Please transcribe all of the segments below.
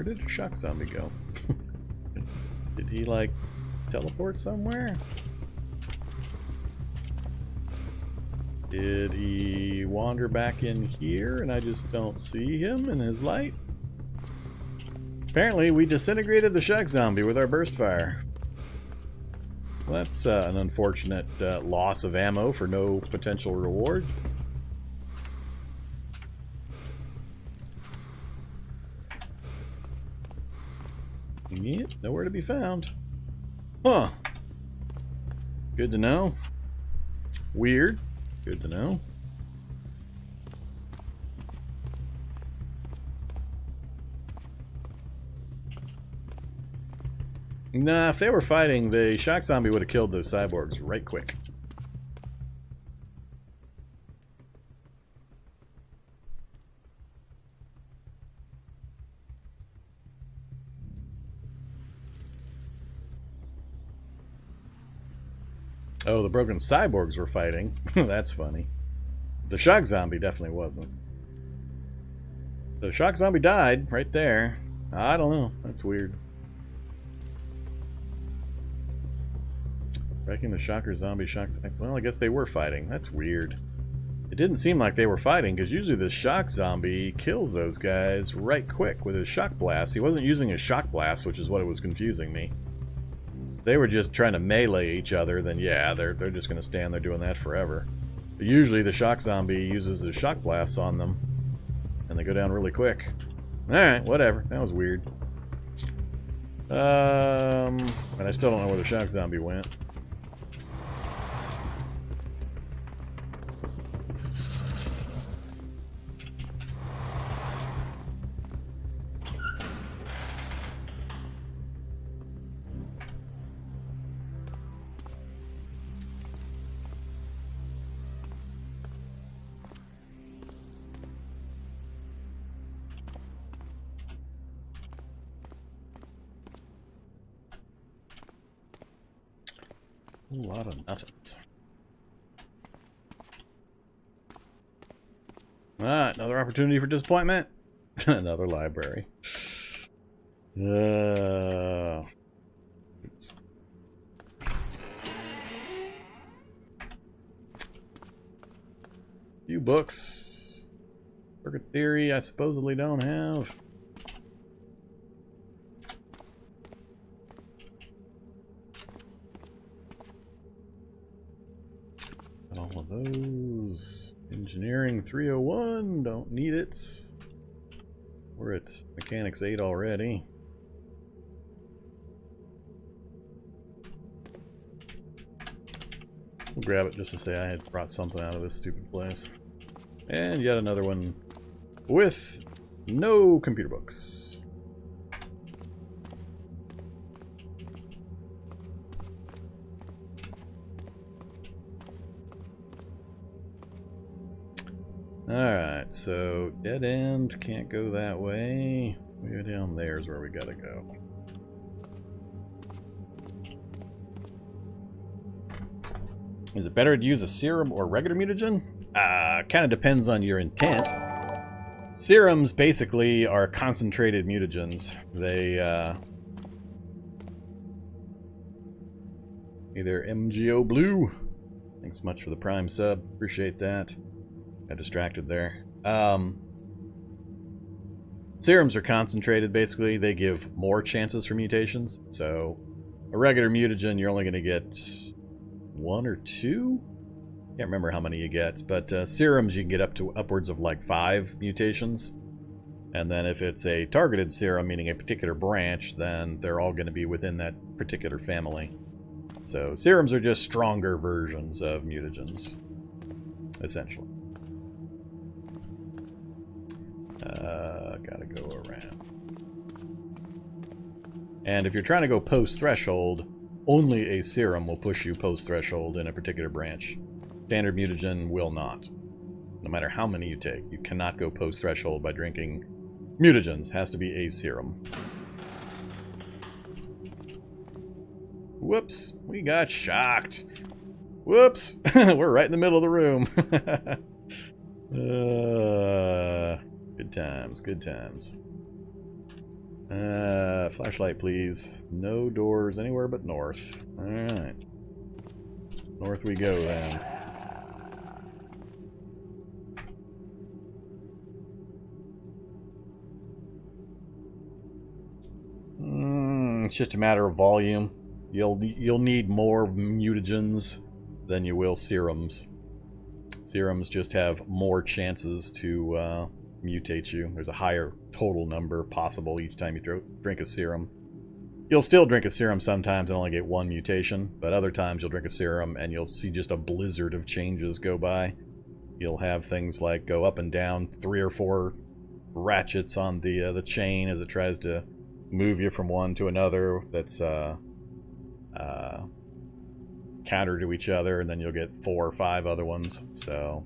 Where did a shock zombie go? Did he, like, teleport somewhere? Did he wander back in here and I just don't see him in his light? Apparently, we disintegrated the shock zombie with our burst fire. Well, that's an unfortunate loss of ammo for no potential reward. Yep, nowhere to be found. Huh. Good to know. Weird. Good to know. Nah, if they were fighting, the shock zombie would have killed those cyborgs right quick. Oh, the broken cyborgs were fighting. That's funny. The shock zombie definitely wasn't. The shock zombie died right there. I don't know. That's weird. Wrecking the shocker zombie shock. Well, I guess they were fighting. That's weird. It didn't seem like they were fighting because usually the shock zombie kills those guys right quick with his shock blast. He wasn't using his shock blast, which is what was confusing me. They were just trying to melee each other, then yeah, they're just going to stand there doing that forever. But usually the shock zombie uses his shock blasts on them, and they go down really quick. Alright, whatever. That was weird. And I still don't know where the shock zombie went. A lot of nothings. Ah, another opportunity for disappointment. Another library. Oops. Few books. Circuit theory I supposedly don't have. All of those. Engineering 301, don't need it. We're at Mechanics 8 already. We'll grab it just to say I had brought something out of this stupid place. And yet another one with no computer books. Alright, so dead end, can't go that way. We go down there is where we gotta go. Is it better to use a serum or regular mutagen? Kind of depends on your intent. Serums basically are concentrated mutagens. They, either MGO Blue. Thanks much for the Prime sub. Appreciate that. Got distracted there. Serums are concentrated, basically. They give more chances for mutations. So, a regular mutagen, you're only going to get 1 or 2? Can't remember how many you get. But serums, you can get up to upwards of like 5 mutations. And then if it's a targeted serum, meaning a particular branch, then they're all going to be within that particular family. So, serums are just stronger versions of mutagens, essentially. Gotta go around. And if you're trying to go post-threshold, only a serum will push you post-threshold in a particular branch. Standard mutagen will not. No matter how many you take, you cannot go post-threshold by drinking mutagens. Has to be a serum. Whoops, we got shocked. Whoops, we're right in the middle of the room. Good times, good times. Flashlight, please. No doors anywhere but north. Alright. North we go, then. It's just a matter of volume. You'll need more mutagens than you will serums. Serums just have more chances to mutate you. There's a higher total number possible each time you drink a serum. You'll still drink a serum sometimes and only get one mutation, but other times you'll drink a serum and you'll see just a blizzard of changes go by. You'll have things like go up and down 3 or 4 ratchets on the chain as it tries to move you from one to another that's counter to each other, and then you'll get 4 or 5 other ones. So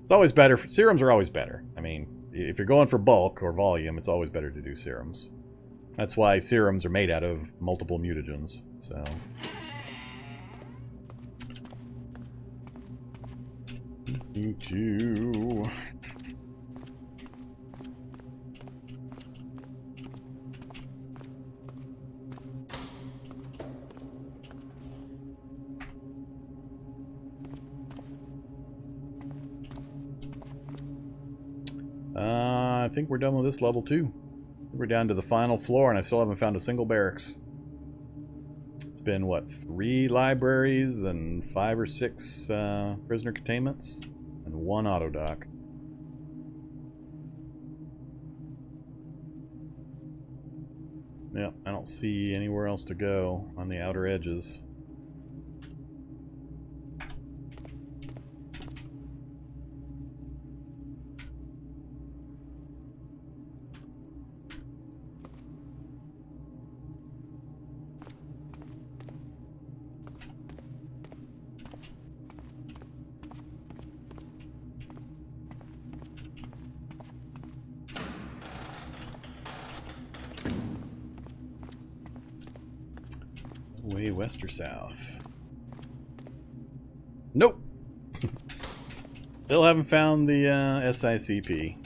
it's always better. Serums are always better. I mean, if you're going for bulk or volume, it's always better to do serums. That's why serums are made out of multiple mutagens. So two. I think we're done with this level too. We're down to the final floor and I still haven't found a single barracks. It's been, what, 3 libraries and 5 or 6 prisoner containments and 1 auto dock. Yeah, I don't see anywhere else to go on the outer edges. Way west or south? Nope. Still haven't found the SICP.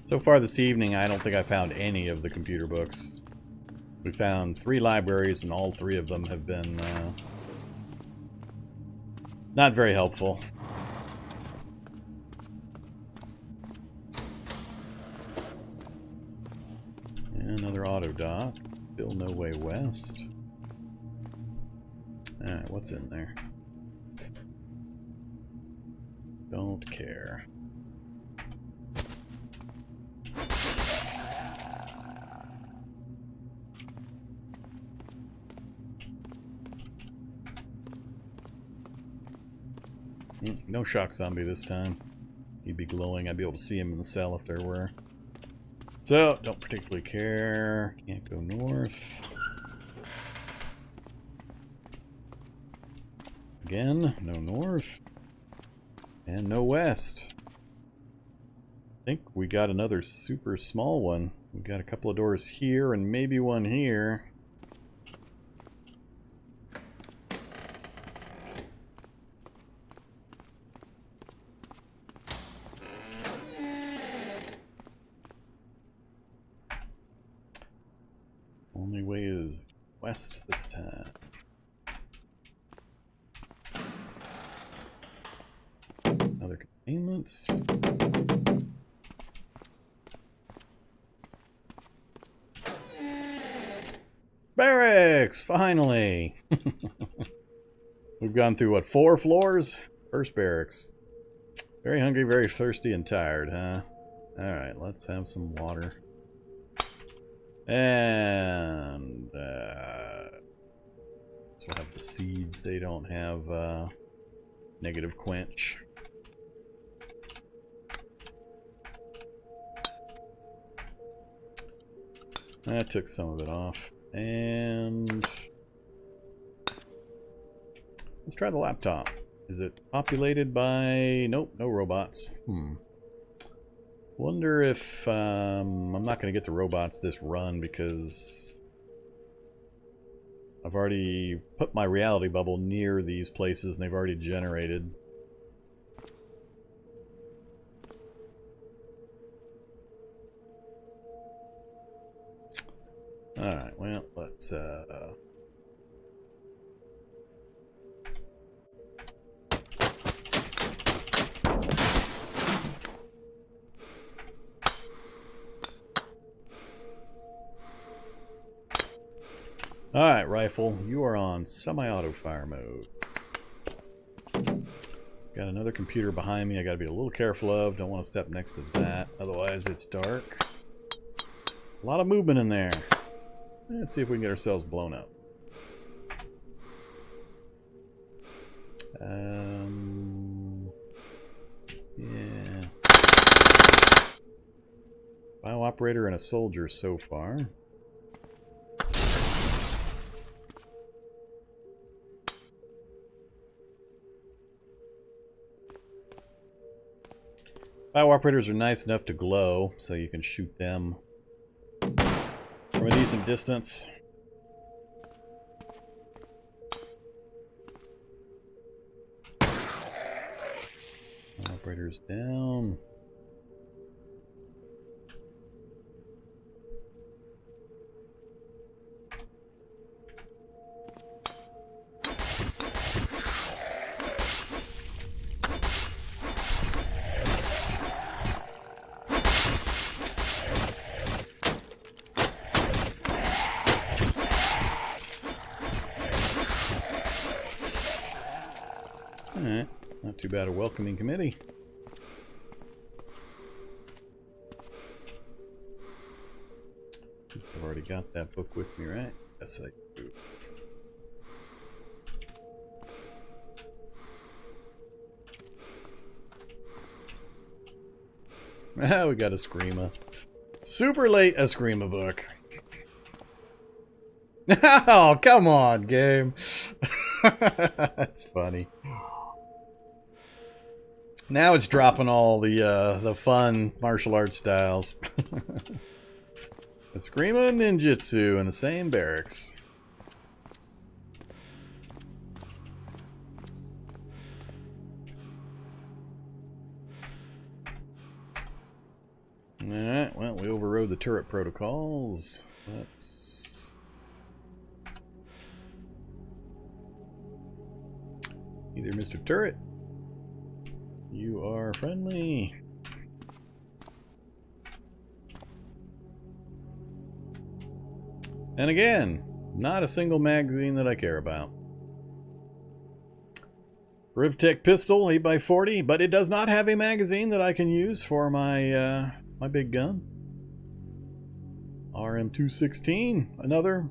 So far this evening, I don't think I found any of the computer books. We found 3 libraries, and all 3 of them have been not very helpful. Another auto dock. Still no way west. Alright, what's in there? Don't care. No shock zombie this time. He'd be glowing. I'd be able to see him in the cell if there were. So, don't particularly care. Can't go north. Again, no north. And no west. I think we got another super small one. We got a couple of doors here and maybe one here. Only way is west this time. Other containments. Barracks! Finally! We've gone through, what, 4 floors? First barracks. Very hungry, very thirsty, and tired, huh? Alright, let's have some water. And so we'll have the seeds. They don't have negative quench. I took some of it off. And let's try the laptop. Is it populated by... Nope, no robots. Wonder if I'm not going to get the robots this run because I've already put my reality bubble near these places and they've already generated. Alright, well, let's Alright, rifle, you are on semi-auto fire mode. Got another computer behind me I gotta be a little careful of. Don't want to step next to that, otherwise it's dark. A lot of movement in there. Let's see if we can get ourselves blown up. Yeah. Bio-operator and a soldier so far. Bio-operators are nice enough to glow, so you can shoot them from a decent distance. Operators down. Alright, not too bad a welcoming committee. I've already got that book with me, right? Yes, I do. Ah, we got a Screama. Super late a Screama book. Oh, come on, game. That's funny. Now it's dropping all the fun martial arts styles. Screama and ninjutsu in the same barracks. Alright, well, we overrode the turret protocols. Let's... Either Mr. Turret, you are friendly. And again, not a single magazine that I care about. Rivtech pistol, 8x40, but it does not have a magazine that I can use for my my big gun. RM216, another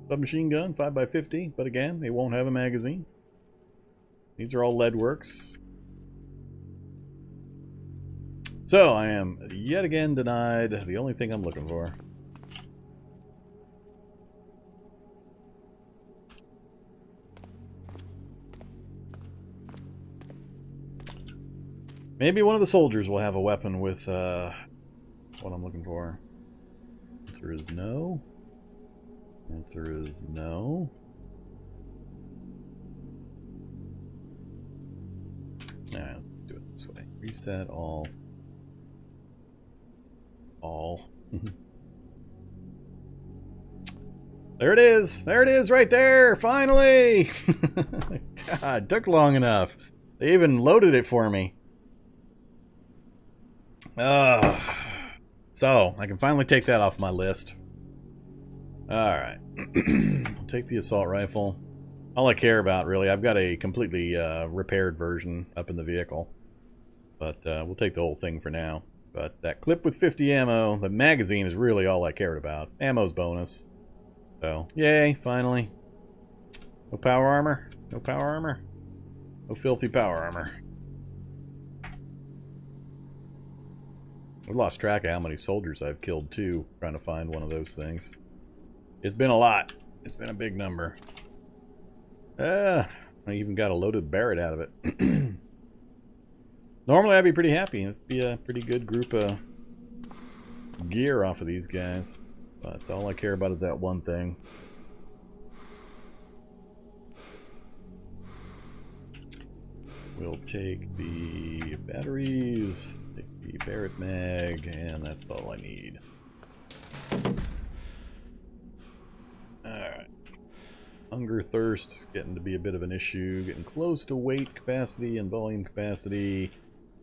submachine gun, 5x50, but again, it won't have a magazine. These are all lead works. So I am yet again denied the only thing I'm looking for. Maybe one of the soldiers will have a weapon with what I'm looking for. Answer is no. Answer is no. Alright, let's do it this way. Reset all. All. There it is! There it is right there! Finally! God, it took long enough. They even loaded it for me. So, I can finally take that off my list. Alright. I'll take the assault rifle. All I care about, really, I've got a completely repaired version up in the vehicle. But we'll take the whole thing for now. But that clip with 50 ammo, the magazine is really all I cared about. Ammo's bonus. So, yay, finally. No power armor? No power armor? No filthy power armor. I've lost track of how many soldiers I've killed, too, trying to find one of those things. It's been a lot. It's been a big number. I even got a loaded Barrett out of it. Normally I'd be pretty happy. It'd be a pretty good group of gear off of these guys. But all I care about is that one thing. We'll take the batteries, take the Barrett mag, and that's all I need. Hunger, thirst, getting to be a bit of an issue. Getting close to weight capacity and volume capacity.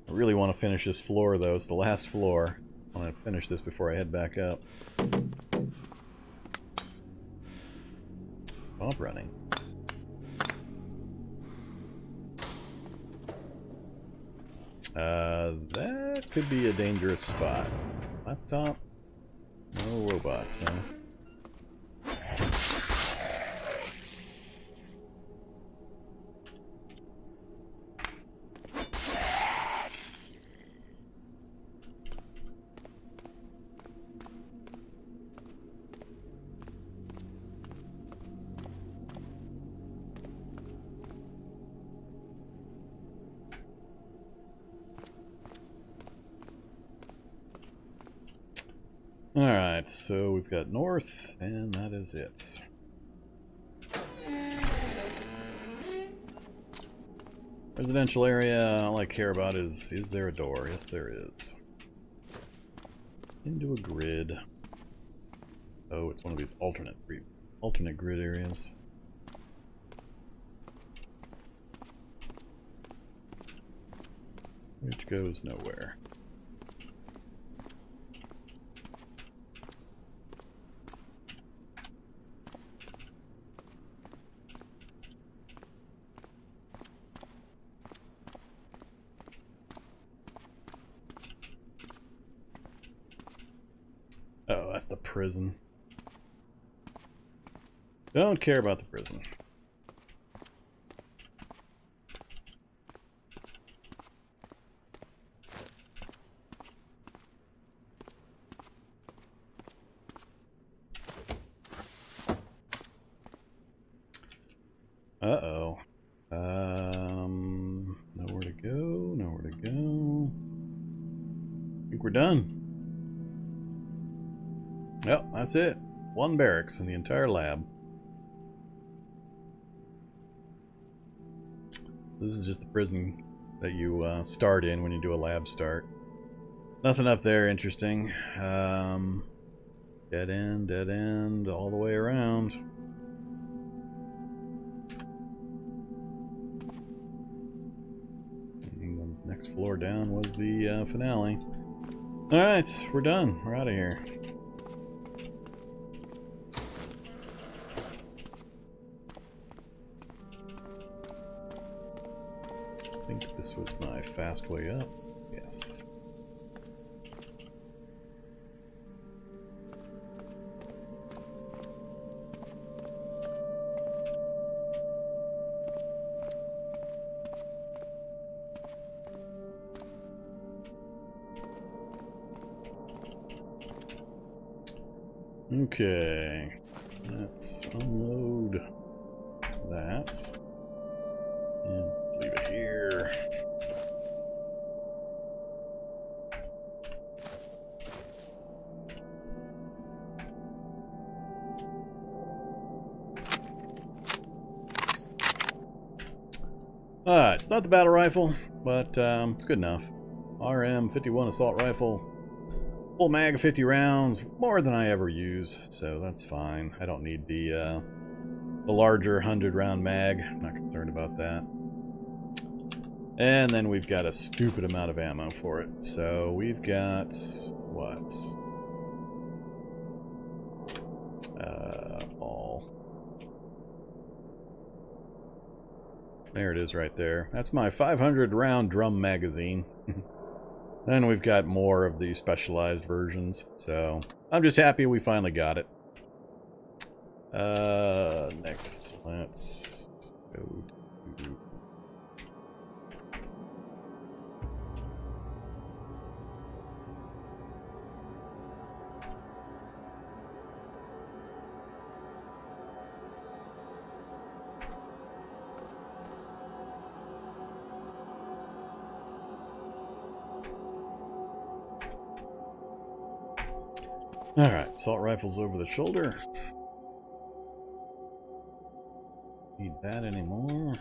I really want to finish this floor, though. It's the last floor. I want to finish this before I head back up. Stop running. That could be a dangerous spot. Laptop? No robots, huh? Alright, so we've got north, and that is it. Residential area, all I care about is there a door? Yes, there is. Into a grid. Oh, it's one of these alternate grid areas. Which goes nowhere. Oh, that's the prison. Don't care about the prison. Uh-oh. Nowhere to go, nowhere to go. I think we're done. Yep, that's it. One barracks in the entire lab. This is just the prison that you start in when you do a lab start. Nothing up there interesting. Dead end, all the way around. And the next floor down was the finale. Alright, we're done. We're out of here. I think this was my fast way up. Yes. Okay. Let's unload that. And leave it here. It's not the battle rifle, but it's good enough. RM-51 assault rifle. Full mag of 50 rounds, more than I ever use, so that's fine. I don't need the larger 100-round mag. I'm not concerned about that. And then we've got a stupid amount of ammo for it. So we've got what? All. There it is right there. That's my 500-round drum magazine. Then we've got more of the specialized versions, so I'm just happy we finally got it. Next, let's go to... Alright, assault rifles over the shoulder. Need that anymore.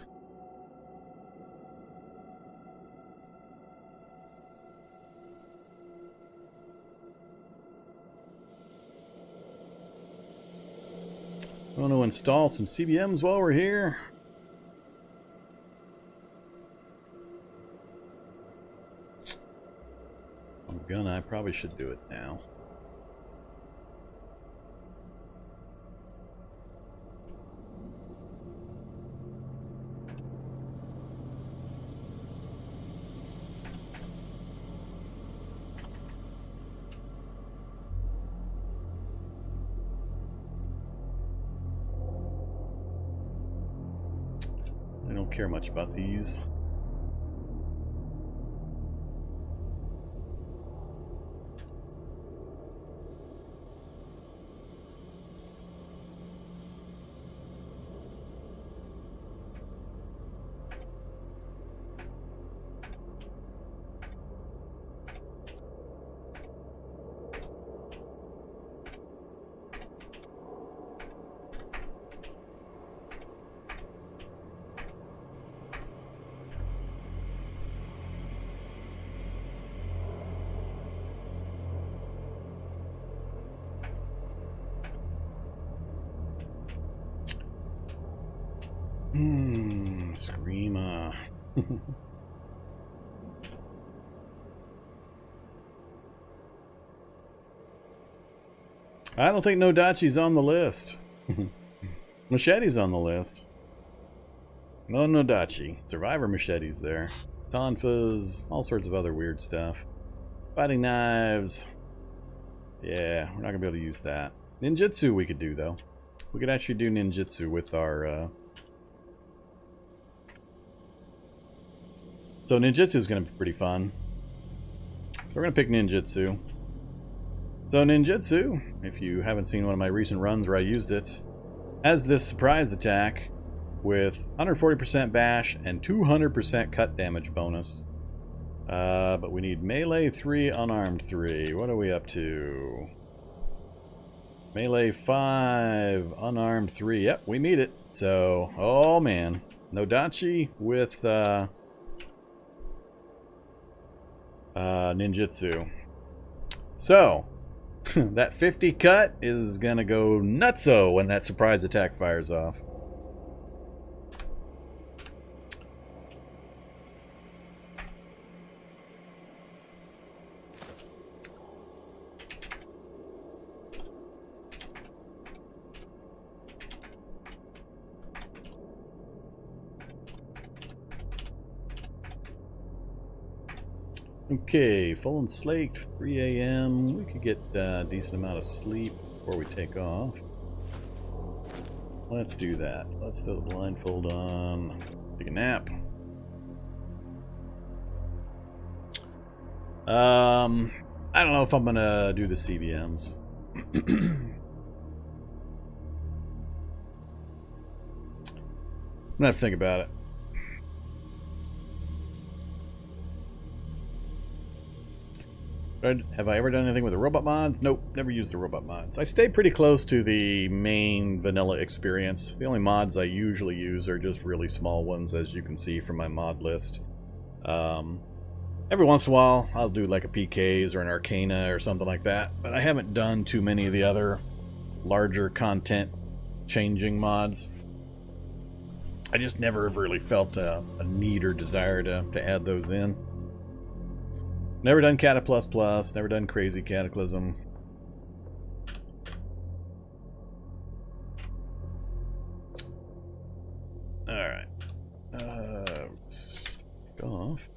I want to install some CBMs while we're here. I probably should do it now. I don't care much about these. Screamer. I don't think Nodachi's on the list. Machete's on the list. No Nodachi. Survivor Machete's there. Tonfas, all sorts of other weird stuff. Fighting knives. Yeah, we're not gonna be able to use that. Ninjutsu we could do though. We could actually do ninjutsu with our So ninjutsu is going to be pretty fun. So we're going to pick ninjutsu. So ninjutsu, if you haven't seen one of my recent runs where I used it, has this surprise attack with 140% bash and 200% cut damage bonus. But we need melee 3, unarmed 3. What are we up to? Melee 5, unarmed 3. Yep, we meet it. So, oh man. Nodachi with ninjutsu. So, that 50 cut is gonna go nutso when that surprise attack fires off. Okay, full and slaked, 3 a.m. We could get a decent amount of sleep before we take off. Let's do that. Let's throw the blindfold on. Take a nap. I don't know if I'm gonna do the CBMs. I'm gonna have to think about it. Have I ever done anything with the robot mods? Nope, never used the robot mods. I stay pretty close to the main vanilla experience. The only mods I usually use are just really small ones, as you can see from my mod list. Every once in a while, I'll do like a PKs or an Arcana or something like that, but I haven't done too many of the other larger content changing mods. I just never have really felt a need or desire to add those in. Never done Cata++, never done Crazy Cataclysm. Alright. Let's go off.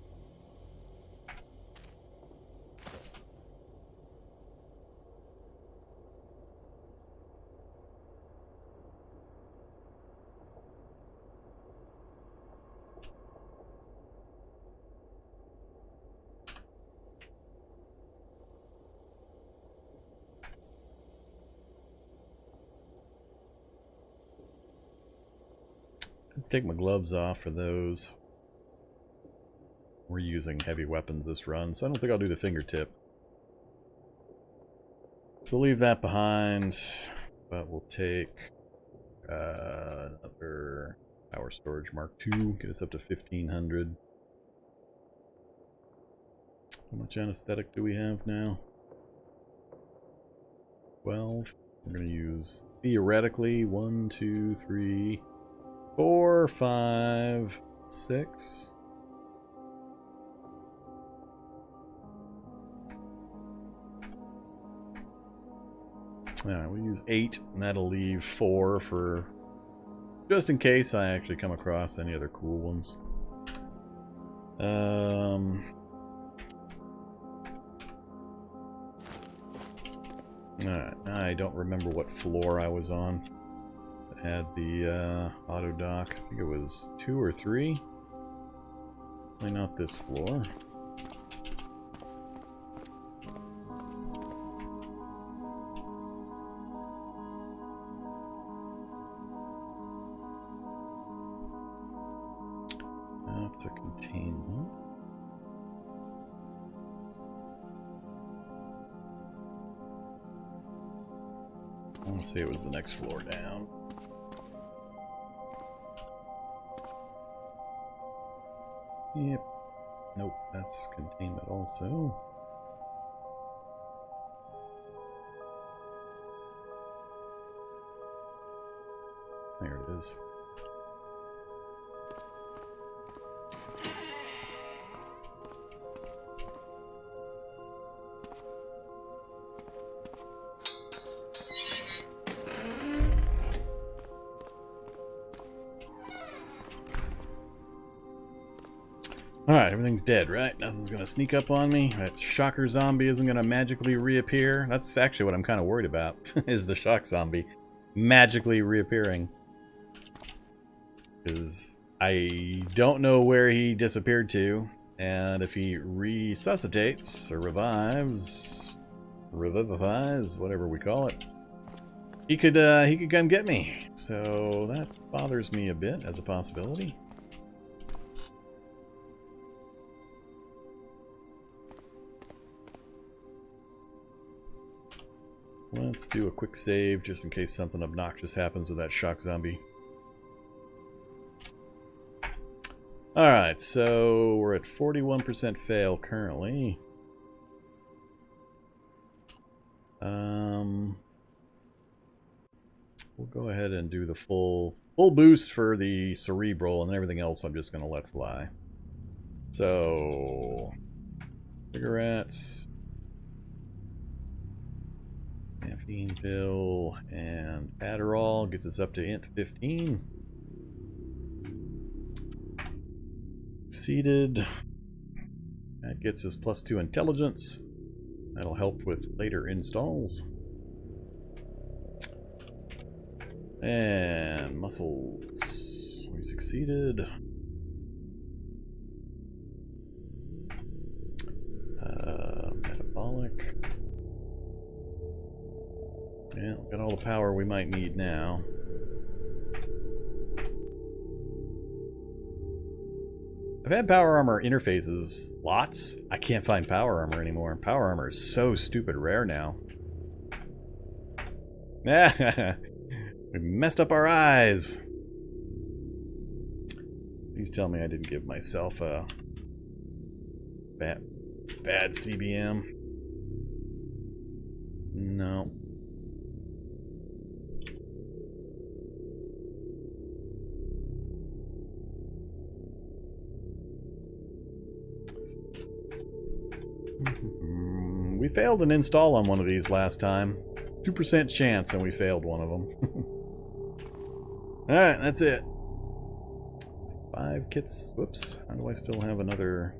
Let's take my gloves off for those. We're using heavy weapons this run, so I don't think I'll do the fingertip. So we'll leave that behind, but we'll take another power storage Mark II, get us up to 1500. How much anesthetic do we have now? 12. We're going to use, theoretically, 1, 2, 3, 4, 5, 6. Alright, we'll use 8, and that'll leave 4 for just in case I actually come across any other cool ones. Alright, I don't remember what floor I was on. It had the auto dock. I think it was 2 or 3. Probably not this floor. That's a containment. I want to say it was the next floor down. Yep. Nope, that's containment also. There it is. Alright, everything's dead, right? Nothing's gonna sneak up on me. That shocker zombie isn't gonna magically reappear. That's actually what I'm kind of worried about, is the shock zombie magically reappearing. Because I don't know where he disappeared to, and if he resuscitates, or revivifies, whatever we call it, he could come get me. So that bothers me a bit as a possibility. Let's do a quick save just in case something obnoxious happens with that shock zombie. Alright, so we're at 41% fail currently. We'll go ahead and do the full boost for the cerebral, and everything else I'm just going to let fly. So, cigarettes, caffeine pill, and Adderall gets us up to int 15. Succeeded. That gets us +2 intelligence. That'll help with later installs. And muscles. We succeeded. Metabolic. Yeah, got all the power we might need now. I've had power armor interfaces lots. I can't find power armor anymore. Power armor is so stupid rare now. We messed up our eyes. Please tell me I didn't give myself a bad CBM. No. We failed an install on one of these last time. 2% chance, and we failed one of them. Alright, that's it. 5 kits. Whoops. How do I still have another?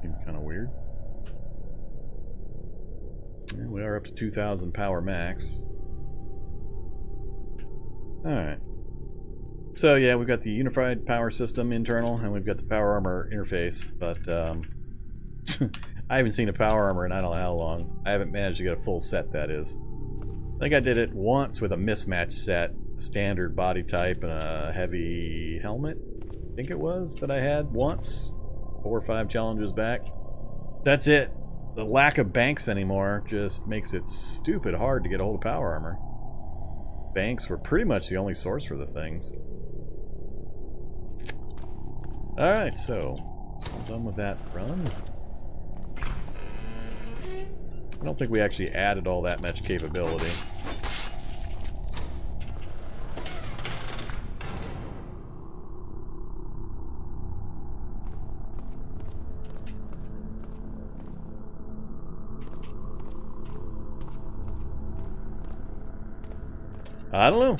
Seems kind of weird. Yeah, we are up to 2,000 power max. Alright. So yeah, we've got the unified power system internal, and we've got the power armor interface, but I haven't seen a power armor in I don't know how long. I haven't managed to get a full set, that is. I think I did it once with a mismatch set, standard body type and a heavy helmet, I think it was, that I had once, 4 or 5 challenges back. That's it. The lack of banks anymore just makes it stupid hard to get a hold of power armor. Banks were pretty much the only source for the things. Alright, so I'm done with that run. I don't think we actually added all that much capability. I don't know.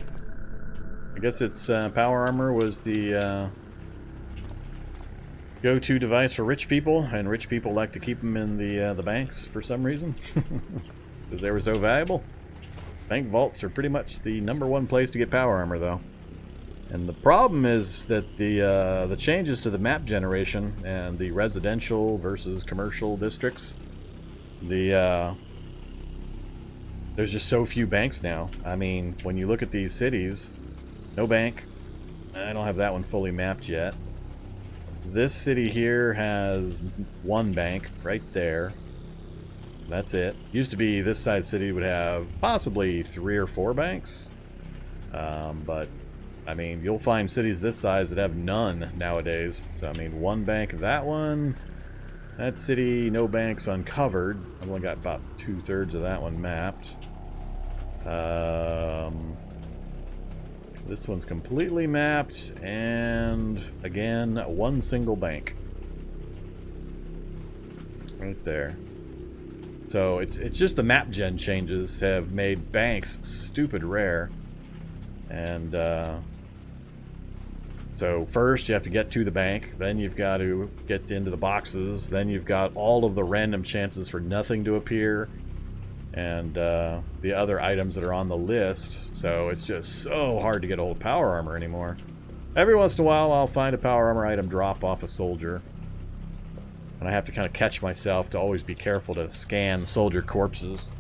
I guess it's power armor was the go-to device for rich people, and rich people like to keep them in the banks for some reason, because they were so valuable. Bank vaults are pretty much the #1 place to get power armor, though. And the problem is that the changes to the map generation and the residential versus commercial districts, there's just so few banks now. I mean, when you look at these cities, no bank. I don't have that one fully mapped yet. This city here has 1 bank right there. That's it. Used to be this size city would have possibly 3 or 4 banks. But, I mean, you'll find cities this size that have none nowadays. So, I mean, 1 bank, that one. That city, no banks uncovered. I've only got about 2/3 of that one mapped. This one's completely mapped, and again, 1 single bank. Right there. So it's just the map gen changes have made banks stupid rare. And so first you have to get to the bank, then you've got to get into the boxes, then you've got all of the random chances for nothing to appear, and the other items that are on the list. So it's just so hard to get a hold of power armor anymore. Every once in a while I'll find a power armor item drop off a soldier, and I have to kind of catch myself to always be careful to scan soldier corpses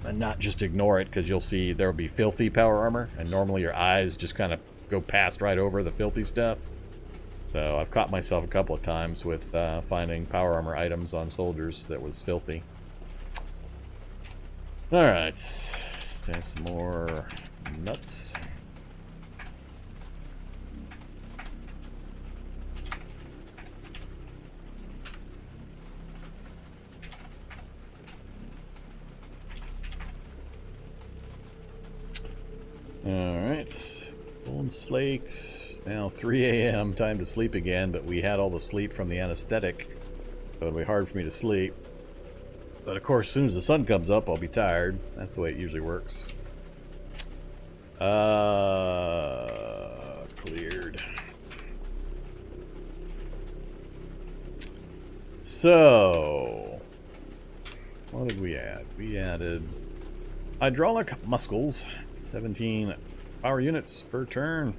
and not just ignore it, because you'll see there'll be filthy power armor, and normally your eyes just kind of go past right over the filthy stuff. So I've caught myself a couple of times with finding power armor items on soldiers that was filthy. Alright, let's have some more nuts. Alright, full slaked. Now 3 a.m. time to sleep again, but we had all the sleep from the anesthetic, so it'll be hard for me to sleep. But of course, as soon as the sun comes up, I'll be tired. That's the way it usually works. Cleared. So, what did we add? We added hydraulic muscles, 17 power units per turn.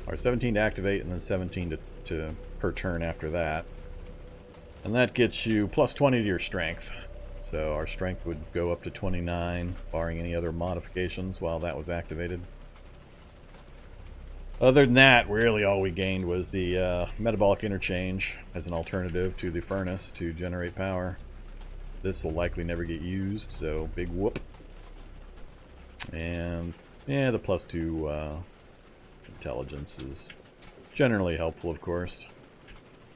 Or 17 to activate, and then 17 to per turn after that. And that gets you plus 20 to your strength. So our strength would go up to 29, barring any other modifications while that was activated. Other than that, really all we gained was the metabolic interchange as an alternative to the furnace to generate power. This will likely never get used, so big whoop. And yeah, the plus 2 intelligence is generally helpful, of course.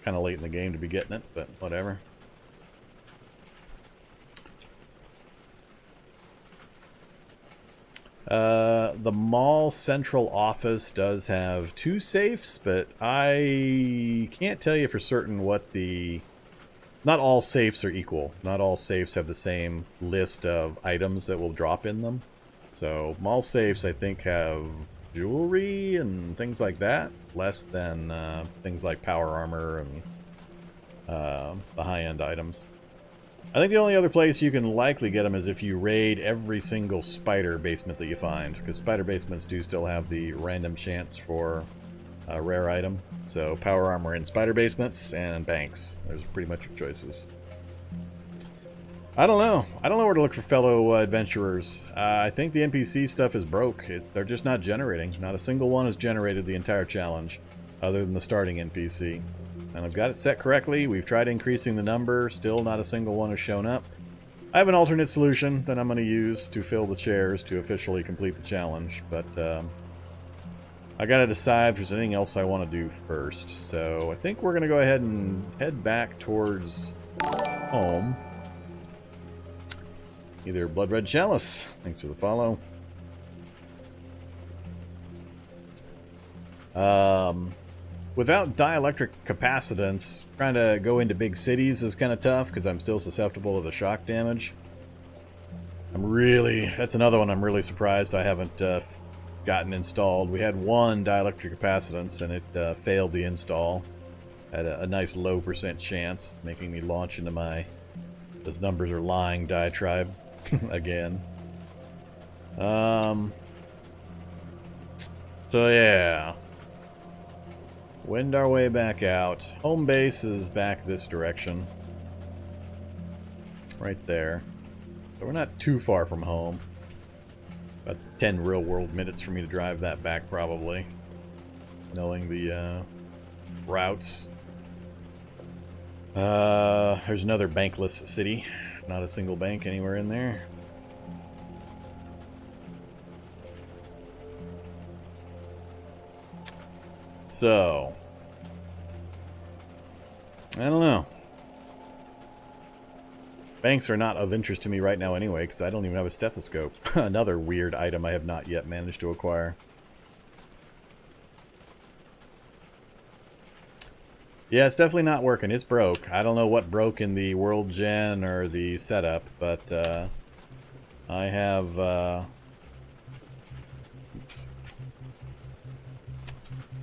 Kind of late in the game to be getting it, but whatever. The mall central office does have 2 safes, but I can't tell you for certain what the... Not all safes are equal. Not all safes have the same list of items that will drop in them. So mall safes, I think, have jewelry and things like that, less than things like power armor and the high-end items. I think the only other place you can likely get them is if you raid every single spider basement that you find, because spider basements do still have the random chance for a rare item. So power armor in spider basements and banks. There's pretty much your choices. I don't know. I don't know where to look for fellow adventurers. I think the NPC stuff is broke. They're just not generating. Not a single one has generated the entire challenge, other than the starting NPC. And I've got it set correctly. We've tried increasing the number. Still not a single one has shown up. I have an alternate solution that I'm going to use to fill the chairs to officially complete the challenge. But I got to decide if there's anything else I want to do first. So I think we're going to go ahead and head back towards home. Either Blood Red Chalice. Thanks for the follow. Without dielectric capacitance, trying to go into big cities is kind of tough because I'm still susceptible to the shock damage. That's another one I'm really surprised I haven't gotten installed. We had one dielectric capacitance and it failed the install. Had a nice low % chance, making me launch into my "those numbers are lying" diatribe again. So yeah. Wind our way back out. Home base is back this direction. Right there. So we're not too far from home. About 10 real-world minutes for me to drive that back, probably. Knowing the routes. There's another bankless city. Not a single bank anywhere in there. So, I don't know. Banks are not of interest to me right now anyway, because I don't even have a stethoscope. Another weird item I have not yet managed to acquire. Yeah, it's definitely not working. It's broke. I don't know what broke in the world gen or the setup, but I have... Oops.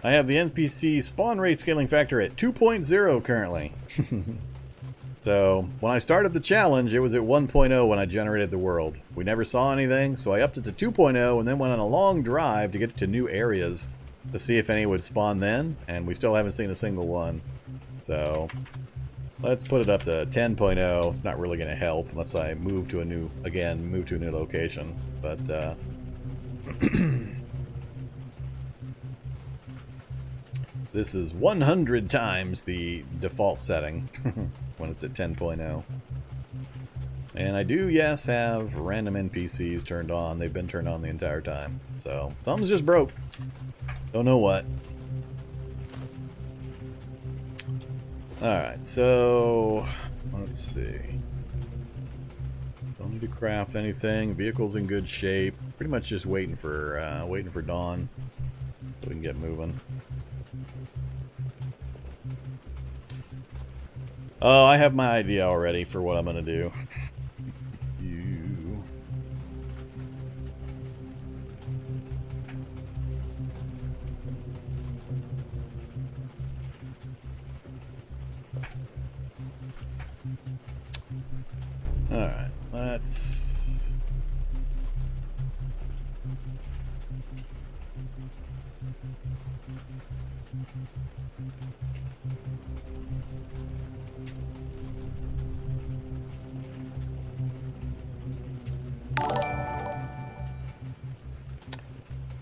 I have the NPC spawn rate scaling factor at 2.0 currently. So, when I started the challenge, it was at 1.0 when I generated the world. We never saw anything, so I upped it to 2.0 and then went on a long drive to get to new areas to see if any would spawn then, and we still haven't seen a single one. So, let's put it up to 10.0. It's not really going to help unless I move to a new location. But, this is 100 times the default setting when it's at 10.0. And I do, yes, have random NPCs turned on. They've been turned on the entire time. So, something's just broke. Don't know what. Alright, so let's see. Don't need to craft anything. Vehicle's in good shape. Pretty much just waiting for dawn so we can get moving. Oh, I have my idea already for what I'm gonna do. Alright, let's...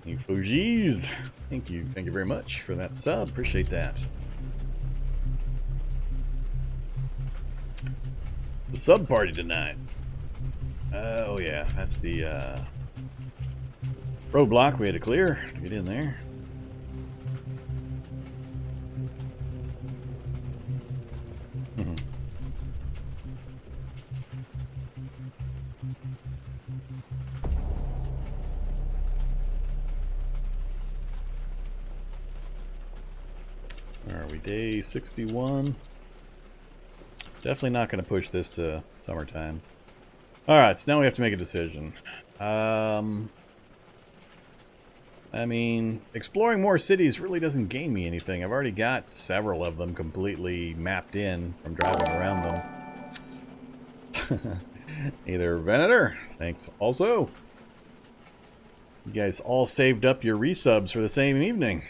You Fuji's! Thank you very much for that sub. Appreciate that. The sub party tonight. Oh yeah, that's the roadblock we had to clear to get in there. Are we day 61? Definitely not going to push this to summertime. Alright, so now we have to make a decision. I mean, exploring more cities really doesn't gain me anything. I've already got several of them completely mapped in from driving around them. Either Venator, thanks also. You guys all saved up your resubs for the same evening.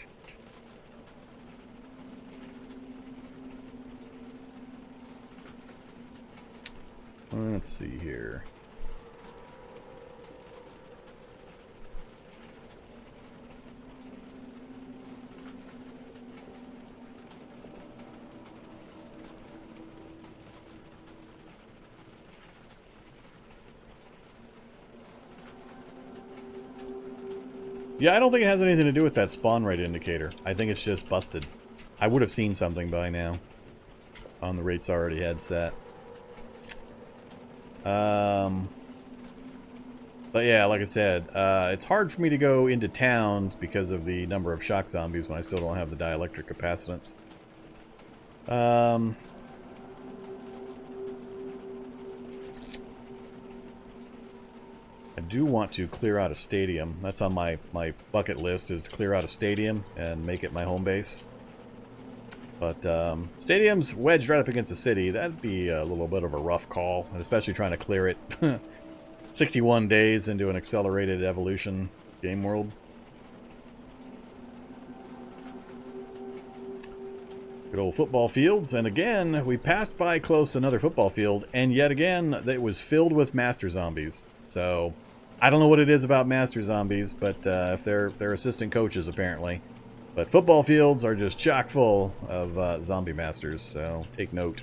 Let's see here. Yeah, I don't think it has anything to do with that spawn rate indicator. I think it's just busted. I would have seen something by now on the rates I already had set. But yeah, like I said, it's hard for me to go into towns because of the number of shock zombies when I still don't have the dielectric capacitance. I do want to clear out a stadium. That's on my bucket list, is to clear out a stadium and make it my home base. But stadium's wedged right up against the city. That'd be a little bit of a rough call, especially trying to clear it 61 days into an accelerated evolution game world. Good old football fields, and again, we passed by close another football field, and yet again, it was filled with master zombies. So, I don't know what it is about master zombies, but if they're assistant coaches, apparently. But football fields are just chock full of zombie masters, so take note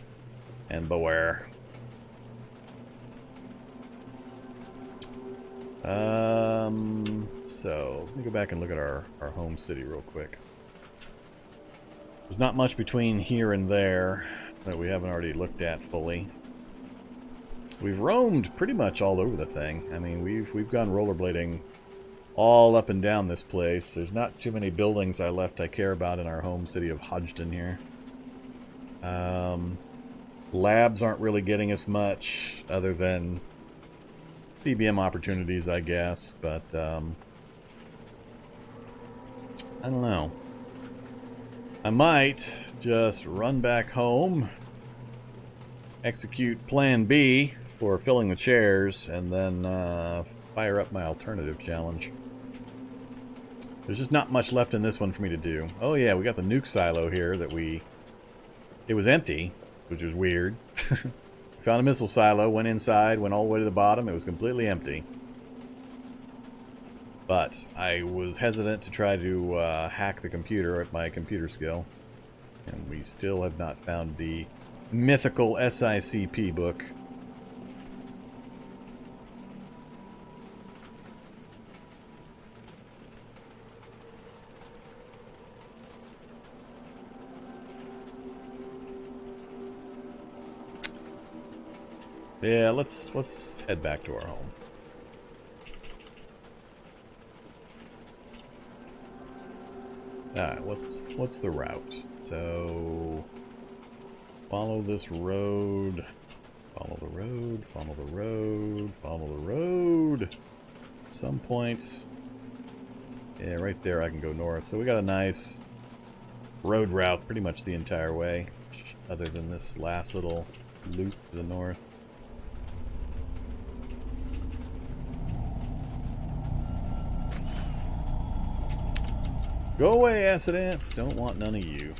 and beware. So, let me go back and look at our home city real quick. There's not much between here and there that we haven't already looked at fully. We've roamed pretty much all over the thing. I mean, we've gone rollerblading all up and down this place. There's not too many buildings I care about in our home city of Hodgdon here. Labs aren't really getting us much other than CBM opportunities, I guess, but I don't know. I might just run back home, execute Plan B for filling the chairs, and then fire up my alternative challenge. There's just not much left in this one for me to do. Oh yeah, we got the nuke silo here that it was empty, which was weird. Found a missile silo, went inside, went all the way to the bottom, it was completely empty. But I was hesitant to try to hack the computer at my computer skill. And we still have not found the mythical SICP book. Yeah, let's head back to our home. Alright, what's the route? So follow this road. Follow the road, follow the road, follow the road. At some point. Yeah, right there I can go north. So we got a nice road route pretty much the entire way. Other than this last little loop to the north. Go away, acid ants. Don't want none of you.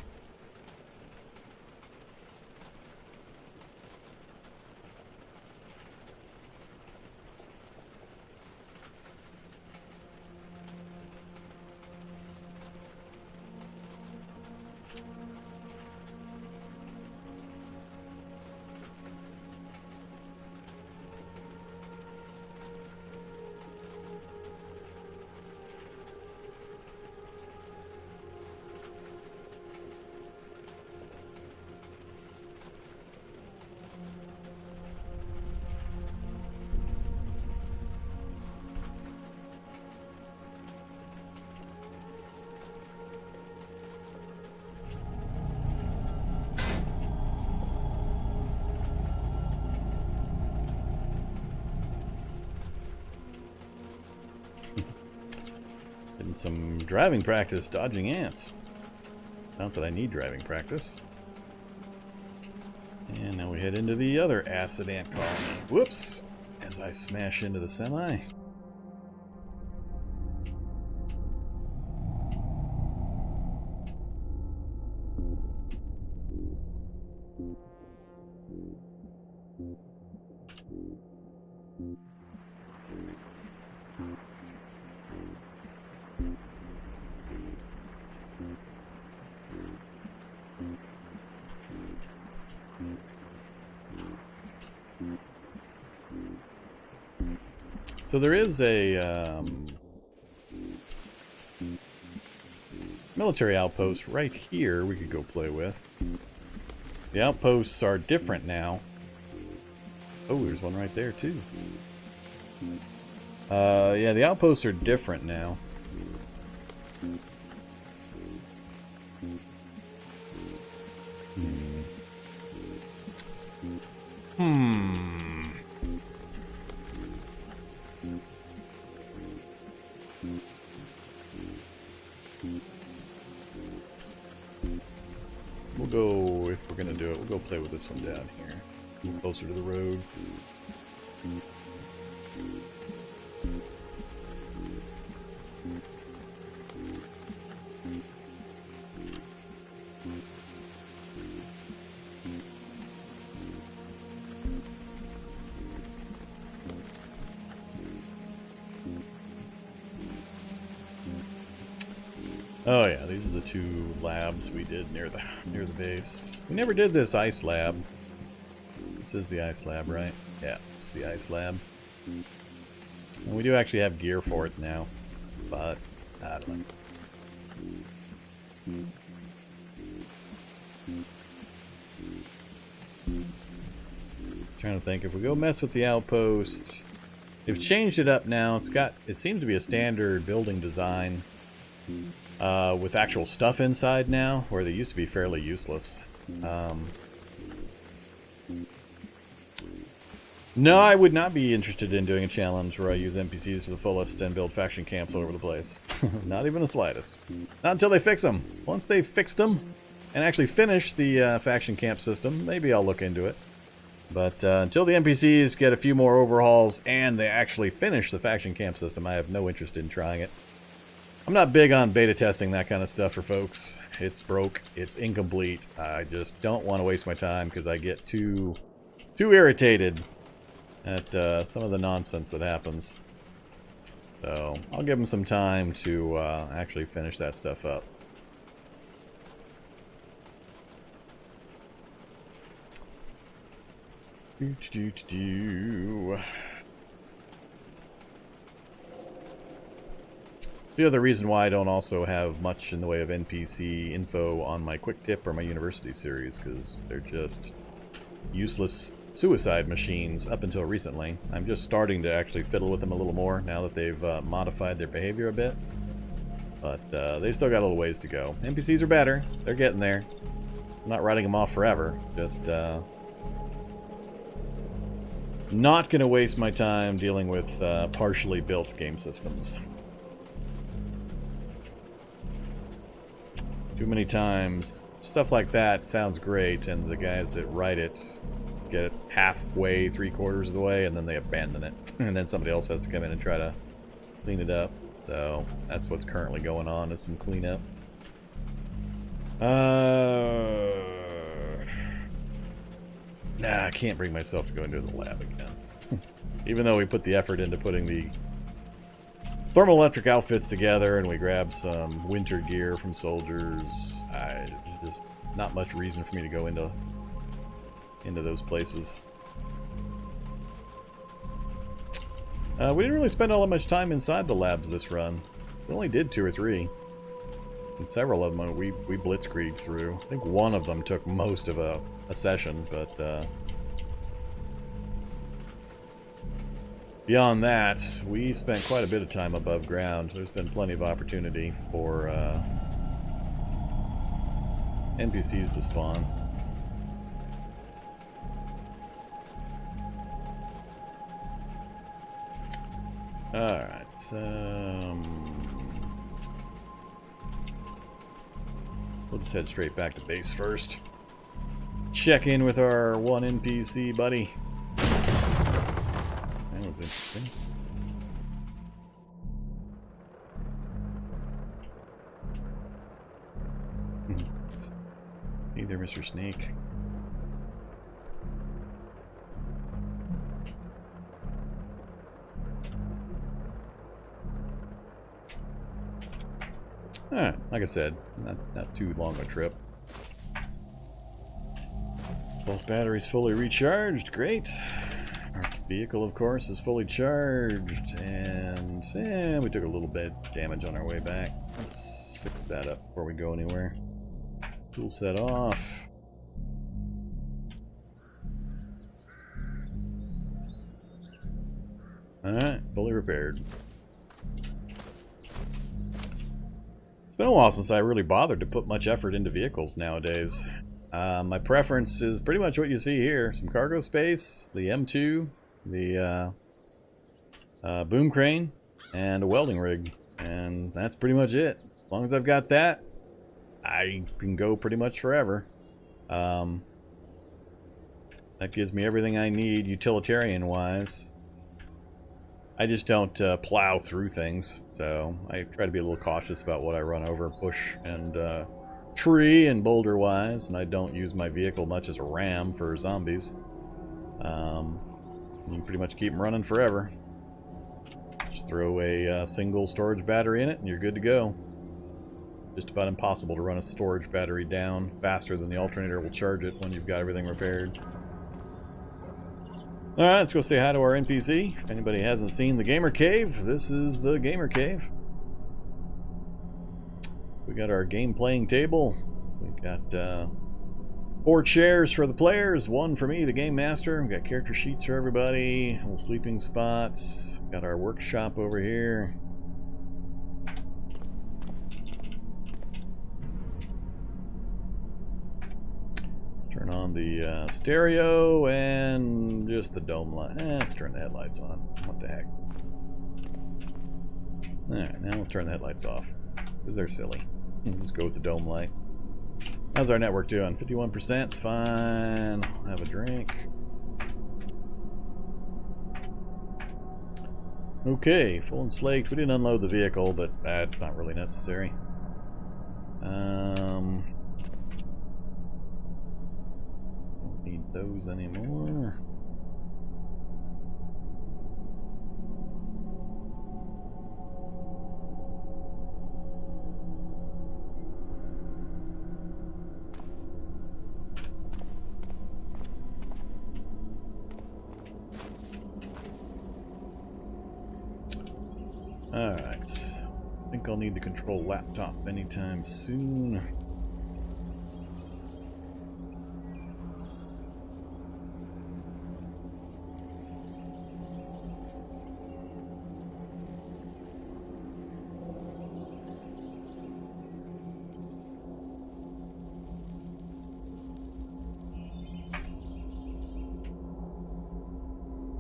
Getting some driving practice dodging ants. Not that I need driving practice. And now we head into the other acid ant colony. Whoops! As I smash into the semi. So there is a military outpost right here we could go play with. The outposts are different now. Oh, there's one right there too. Yeah, the outposts are different now. We'll go, if we're gonna do it, we'll go play with this one down here. Closer to the road. Oh yeah, these are the two labs we did near the base. We never did this ice lab. This is the ice lab, right? Yeah, it's the ice lab. And we do actually have gear for it now, but I don't know. Trying to think, if we go mess with the outpost, they've changed it up now. It seems to be a standard building design. With actual stuff inside now, where they used to be fairly useless. No, I would not be interested in doing a challenge where I use NPCs to the fullest and build faction camps all over the place. Not even the slightest. Not until they fix them. Once they've fixed them and actually finish the faction camp system, maybe I'll look into it. But until the NPCs get a few more overhauls and they actually finish the faction camp system, I have no interest in trying it. I'm not big on beta testing that kind of stuff for folks. It's broke. It's incomplete. I just don't want to waste my time because I get too irritated at some of the nonsense that happens. So I'll give them some time to actually finish that stuff up. The other reason why I don't also have much in the way of NPC info on my Quick Tip or my University series, because they're just useless suicide machines up until recently. I'm just starting to actually fiddle with them a little more now that they've modified their behavior a bit. But they still got a little ways to go. NPCs are better. They're getting there. I'm not writing them off forever. Just not going to waste my time dealing with partially built game systems. Too many times, stuff like that sounds great, and the guys that write it get it halfway, 3/4 of the way, and then they abandon it. And then somebody else has to come in and try to clean it up. So that's what's currently going on, is some cleanup. Nah, I can't bring myself to go into the lab again. Even though we put the effort into putting the thermoelectric outfits together, and we grabbed some winter gear from soldiers. Just not much reason for me to go into those places. We didn't really spend all that much time inside the labs this run. We only did 2 or 3. And several of them we blitzkrieged through. I think one of them took most of a session, but beyond that, we spent quite a bit of time above ground. There's been plenty of opportunity for NPCs to spawn. Alright, we'll just head straight back to base first. Check in with our one NPC buddy. That was interesting. Hey there, Mr. Snake. Alright, like I said, not too long a trip. Both batteries fully recharged, great. Our vehicle, of course, is fully charged, and we took a little bit of damage on our way back. Let's fix that up before we go anywhere. Tool set off. Alright, fully repaired. It's been a while since I really bothered to put much effort into vehicles nowadays. My preference is pretty much what you see here. Some cargo space, the M2, the boom crane, and a welding rig. And that's pretty much it. As long as I've got that, I can go pretty much forever. That gives me everything I need utilitarian-wise. I just don't plow through things, so I try to be a little cautious about what I run over, bush and tree and boulder-wise, and I don't use my vehicle much as a ram for zombies. You can pretty much keep them running forever. Just throw a single storage battery in it, and you're good to go. Just about impossible to run a storage battery down faster than the alternator will charge it when you've got everything repaired. Alright, let's go say hi to our NPC. If anybody hasn't seen the Gamer Cave, this is the Gamer Cave. We got our game playing table. We got 4 chairs for the players, 1 for me, the Game Master. We got character sheets for everybody, little sleeping spots. Got our workshop over here. Turn on the stereo and just the dome light. Let's turn the headlights on. What the heck? Alright, now we'll turn the headlights off. Because they're silly. We'll just go with the dome light. How's our network doing? 51%, it's fine. I'll have a drink. Okay, full and slaked. We didn't unload the vehicle, but that's not really necessary. Don't need those anymore. Alright, I think I'll need to control laptop anytime soon.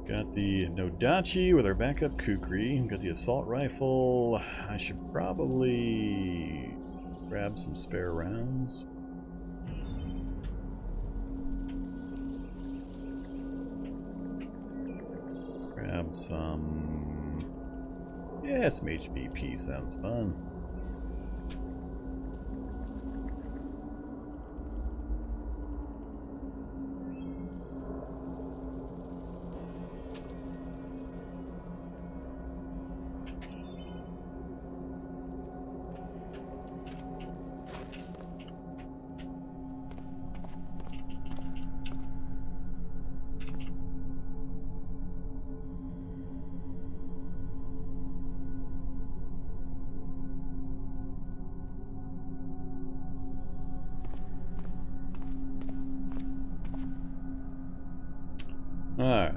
Got the Nodachi with our backup Kukri. Got the assault rifle. I should probably grab some spare rounds. Let's grab some... Yeah, some HVP sounds fun. Alright.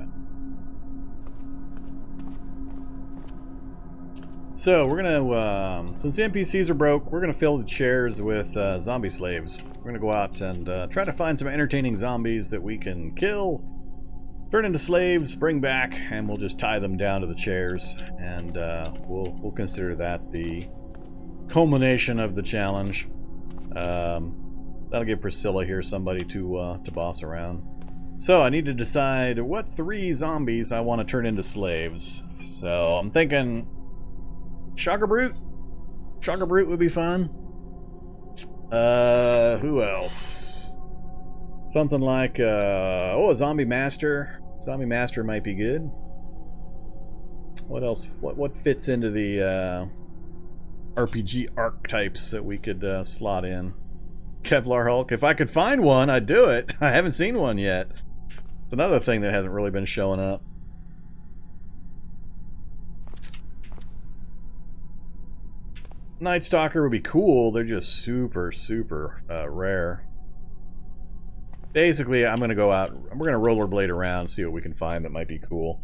So, we're gonna, since the NPCs are broke, we're gonna fill the chairs with zombie slaves. We're gonna go out and try to find some entertaining zombies that we can kill, turn into slaves, bring back, and we'll just tie them down to the chairs. And we'll consider that the culmination of the challenge. That'll give Priscilla here somebody to boss around. So I need to decide what 3 zombies I want to turn into slaves. So I'm thinking Shocker Brute. Shocker Brute would be fun. Who else? Something like a Zombie Master. Zombie Master might be good. What else? What fits into the RPG archetypes that we could slot in? Kevlar Hulk. If I could find one, I'd do it. I haven't seen one yet. It's another thing that hasn't really been showing up. Night Stalker would be cool. They're just super, super rare. Basically, I'm going to go out. We're going to rollerblade around and see what we can find that might be cool.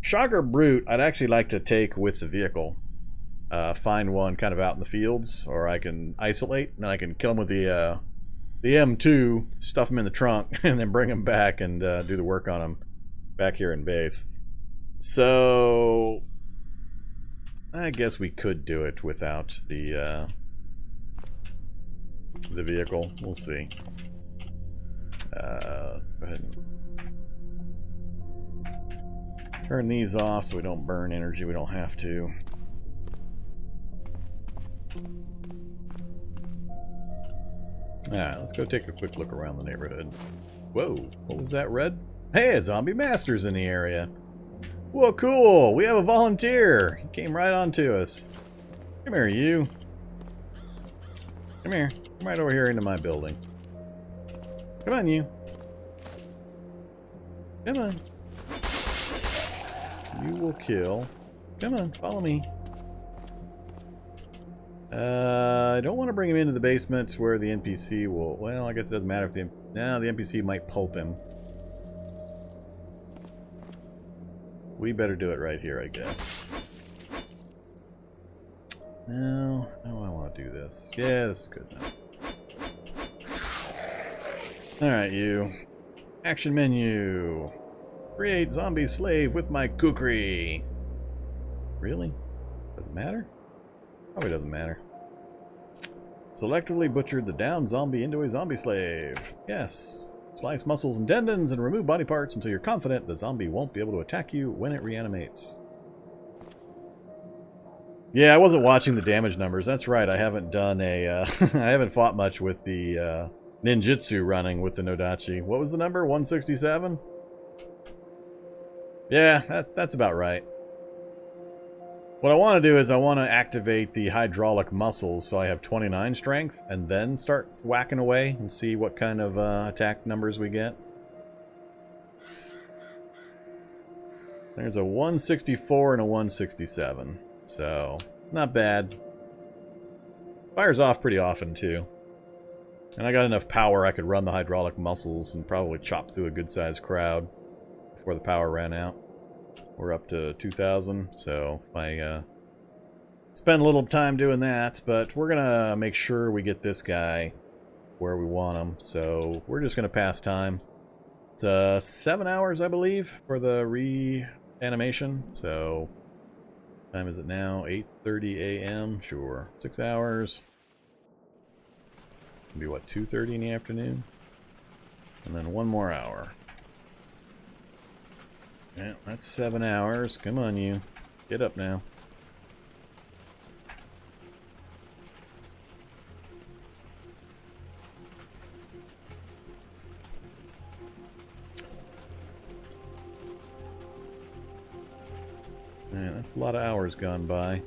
Shocker Brute, I'd actually like to take with the vehicle. Find one kind of out in the fields, or I can isolate, and I can kill them with the M2, stuff them in the trunk, and then bring them back and do the work on them back here in base. So I guess we could do it without the vehicle. We'll see. Go ahead and turn these off so we don't burn energy. We don't have to. Alright, let's go take a quick look around the neighborhood. Whoa, what was that, Red? Hey, a zombie master's in the area. Whoa, cool! We have a volunteer! He came right on to us. Come here, you. Come here. Come right over here into my building. Come on, you. Come on. You will kill. Come on, follow me. I don't want to bring him into the basement where the NPC will... Well, I guess it doesn't matter if the... No, the NPC might pulp him. We better do it right here, I guess. No, I don't want to do this. Yeah, this is good now. Alright, you. Action menu. Create zombie slave with my kukri. Really? Doesn't matter? Probably doesn't matter. Selectively butchered the downed zombie into a zombie slave. Yes. Slice muscles and tendons and remove body parts until you're confident the zombie won't be able to attack you when it reanimates. Yeah, I wasn't watching the damage numbers. That's right, I haven't done a... I haven't fought much with the ninjutsu running with the Nodachi. What was the number? 167? Yeah, that's about right. What I want to do is I want to activate the hydraulic muscles so I have 29 strength and then start whacking away and see what kind of attack numbers we get. There's a 164 and a 167, so not bad. Fires off pretty often too. And I got enough power I could run the hydraulic muscles and probably chop through a good sized crowd before the power ran out. We're up to 2,000, so I spend a little time doing that, but we're gonna make sure we get this guy where we want him, so we're just gonna pass time. It's 7 hours, I believe, for the reanimation, so what time is it now? 8:30 a.m. Sure, 6 hours. It'll be what, 2:30 in the afternoon, and then 1 more hour. Yeah, that's 7 hours. Come on, you. Get up now. Man, that's a lot of hours gone by.